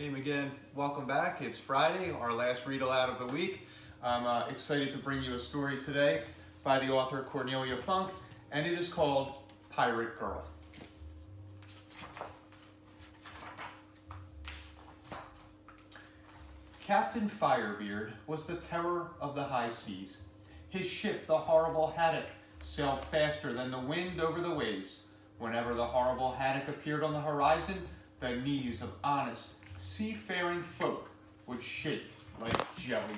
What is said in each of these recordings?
Hey again, welcome back. It's Friday, our last read aloud of the week. I'm excited to bring you a story today by the author Cornelia Funk, and it is called Pirate Girl. Captain Firebeard was the terror of the high seas. His ship, the Horrible Haddock, sailed faster than the wind over the waves. Whenever the Horrible Haddock appeared on the horizon, the knees of honest, seafaring folk would shake like jelly.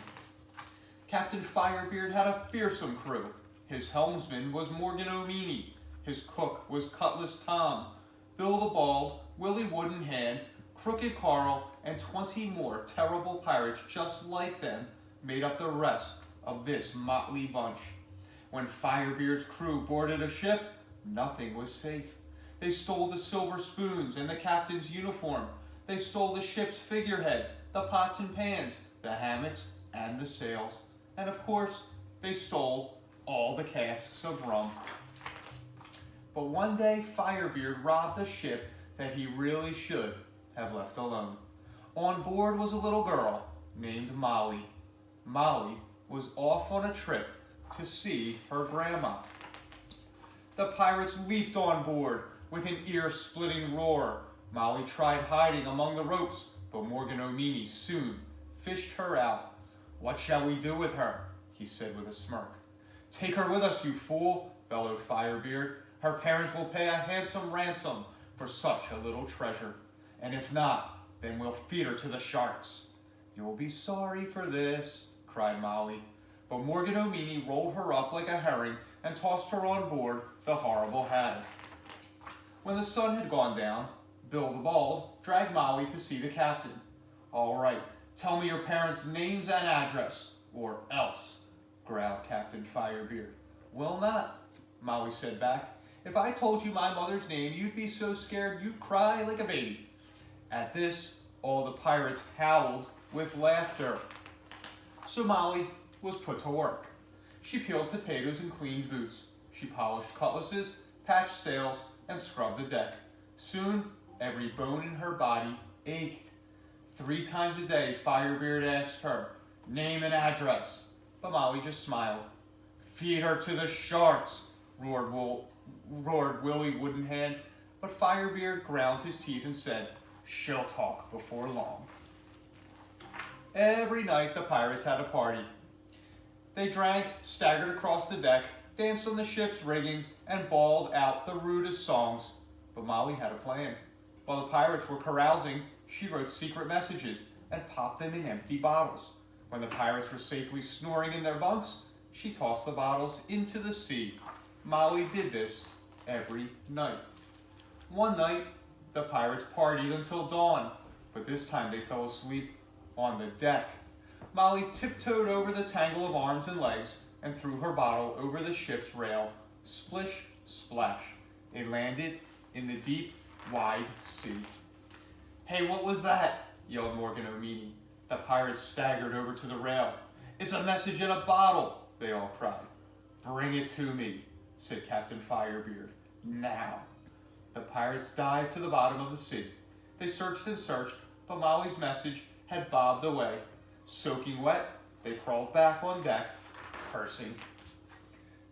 Captain Firebeard had a fearsome crew. His helmsman was Morgan O'Meany. His cook was Cutlass Tom. Bill the Bald, Willie Wooden Hand, Crooked Carl, and 20 more terrible pirates just like them made up the rest of this motley bunch. When Firebeard's crew boarded a ship, nothing was safe. They stole the silver spoons and the captain's uniform. They stole the ship's figurehead, the pots and pans, the hammocks, and the sails. And of course, they stole all the casks of rum. But one day, Firebeard robbed a ship that he really should have left alone. On board was a little girl named Molly. Molly was off on a trip to see her grandma. The pirates leaped on board with an ear-splitting roar. Molly tried hiding among the ropes, but Morgan O'Meany soon fished her out. "What shall we do with her?" he said with a smirk. "Take her with us, you fool," bellowed Firebeard. "Her parents will pay a handsome ransom for such a little treasure. And if not, then we'll feed her to the sharks." "You'll be sorry for this," cried Molly. But Morgan O'Meany rolled her up like a herring and tossed her on board the Horrible Haddock. When the sun had gone down, Bill the Bald dragged Molly to see the captain. "All right, tell me your parents' names and address, or else," growled Captain Firebeard. "Will not," Molly said back. "If I told you my mother's name, you'd be so scared you'd cry like a baby." At this, all the pirates howled with laughter. So Molly was put to work. She peeled potatoes and cleaned boots. She polished cutlasses, patched sails, and scrubbed the deck. Soon, every bone in her body ached. 3 times a day, Firebeard asked her, "Name and address," but Molly just smiled. "Feed her to the sharks," roared Willie Wooden Hand, but Firebeard ground his teeth and said, "She'll talk before long." Every night, the pirates had a party. They drank, staggered across the deck, danced on the ship's rigging, and bawled out the rudest songs. But Molly had a plan. While the pirates were carousing, she wrote secret messages and popped them in empty bottles. When the pirates were safely snoring in their bunks, she tossed the bottles into the sea. Molly did this every night. One night, the pirates partied until dawn, but this time they fell asleep on the deck. Molly tiptoed over the tangle of arms and legs and threw her bottle over the ship's rail. Splish, splash. It landed in the deep, wide sea. "Hey, what was that?" yelled Morgan O'Meany. The pirates staggered over to the rail. "It's a message in a bottle," they all cried. "Bring it to me," said Captain Firebeard. "Now." The pirates dived to the bottom of the sea. They searched and searched, but Molly's message had bobbed away. Soaking wet, they crawled back on deck, cursing.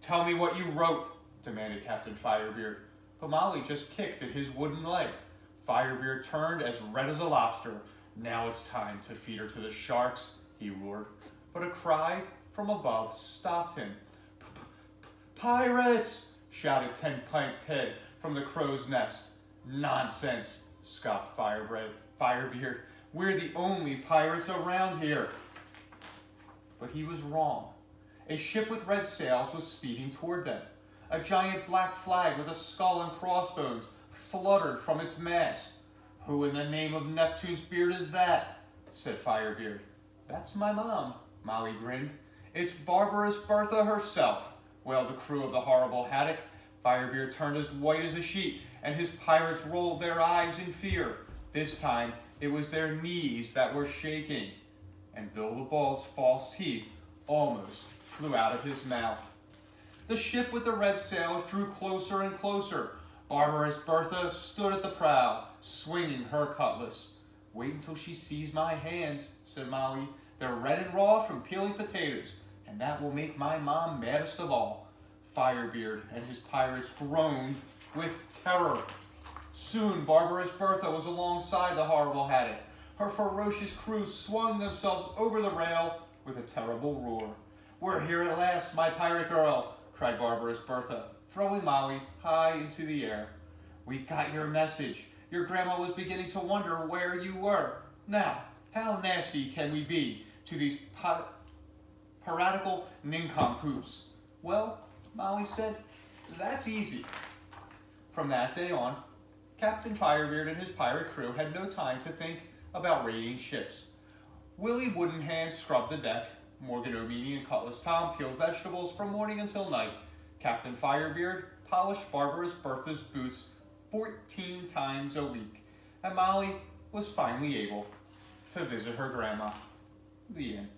"Tell me what you wrote," demanded Captain Firebeard. But Molly just kicked at his wooden leg. Firebeard turned as red as a lobster. "Now it's time to feed her to the sharks," he roared. But a cry from above stopped him. "Pirates!" shouted Ten Pint Ted from the crow's nest. "Nonsense," scoffed Firebeard. "We're the only pirates around here." But he was wrong. A ship with red sails was speeding toward them. A giant black flag with a skull and crossbones fluttered from its mast. "Who in the name of Neptune's beard is that?" said Firebeard. "That's my mom," Molly grinned. "It's Barbarous Bertha herself," wailed the crew of the Horrible Haddock. Firebeard turned as white as a sheet, and his pirates rolled their eyes in fear. This time, it was their knees that were shaking, and Bill the Bald's false teeth almost flew out of his mouth. The ship with the red sails drew closer and closer. Barbarous Bertha stood at the prow, swinging her cutlass. Wait until she sees my hands, said Molly. They're red and raw from peeling potatoes, and that will make my mom maddest of all. Firebeard and his pirates groaned with terror. Soon Barbarous Bertha was alongside the horrible haddock. Her ferocious crew swung themselves over the rail with a terrible roar. We're here at last, my pirate girl, cried Barbarous Bertha, throwing Molly high into the air. We got your message. Your grandma was beginning to wonder where you were. Now, how nasty can we be to these piratical nincompoops? Well, Molly said, that's easy. From that day on, Captain Firebeard and his pirate crew had no time to think about raiding ships. Willie Woodenhand scrubbed the deck. Morgan O'Meany and Cutlass Tom peeled vegetables from morning until night. Captain Firebeard polished Barbarous Bertha's boots 14 times a week. And Molly was finally able to visit her grandma. The end.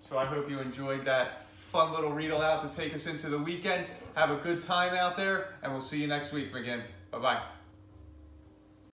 So I hope you enjoyed that fun little read aloud to take us into the weekend. Have a good time out there, and we'll see you next week again. Bye-bye.